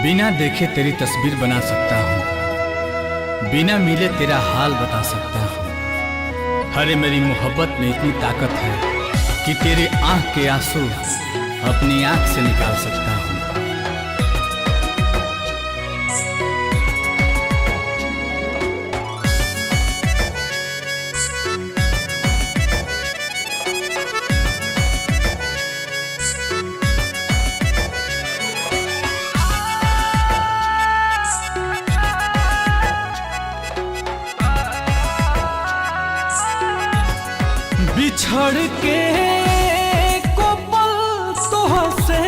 बिना देखे तेरी तस्वीर बना सकता हूँ, बिना मिले तेरा हाल बता सकता हूँ। अरे मेरी मोहब्बत में इतनी ताकत है कि तेरे आँख के आंसू अपनी आँख से निकाल सकता हूँ। बिछड़ के को पल तोहसे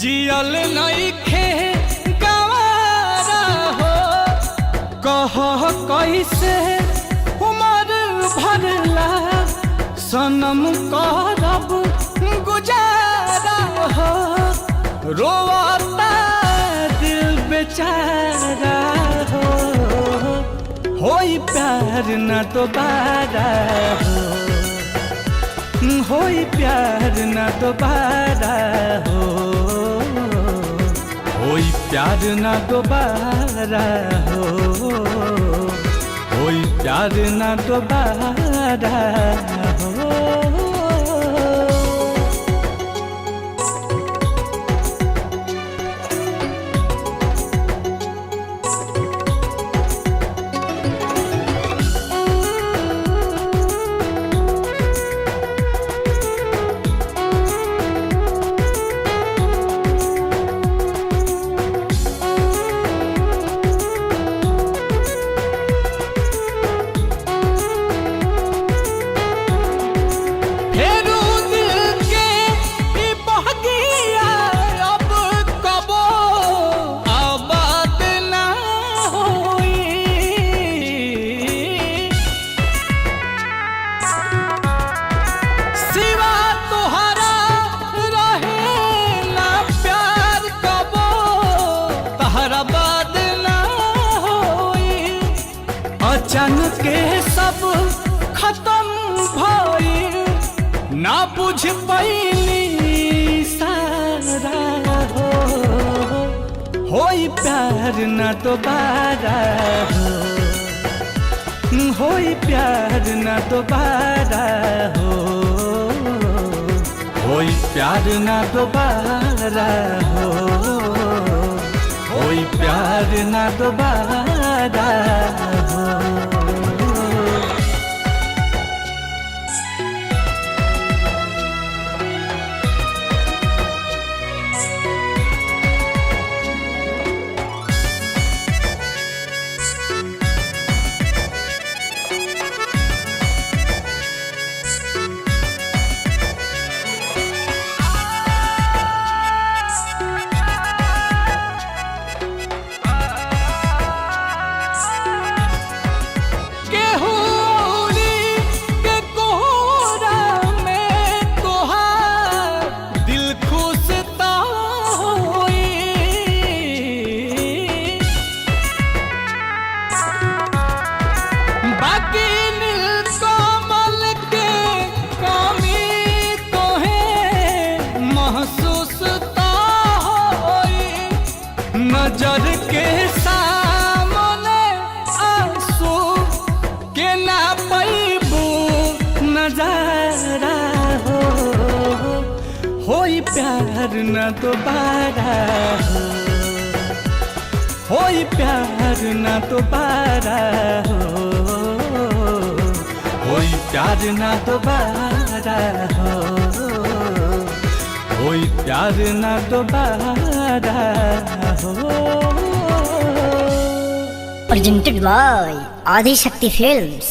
जियल नइखे गवारा हो। कह कैसे उमर भरला सनम करब गुजारा हो। रोता दिल बेचारा हो, होई प्यार न दोबारा हो, होई प्यार न दोबारा हो, होई प्यार न दोबारा हो, होई प्यार न दोबारा हो। अचानक के सब खत्म भइल, ना बुझ पैली सारा हो। होई प्यार न दोबारा हो, होई प्यार न दोबारा हो, होई प्यार न दोबारा हो, होई प्यार न दोबारा हो। नजर के सामने आंसू के ना पैबू नजारा हो। होई प्यार न दोबारा हो, होई प्यार न दोबारा हो, होई प्यार न दोबारा हो, होई प्यार न दोबारा हो। Presented by Adi Shakti Films।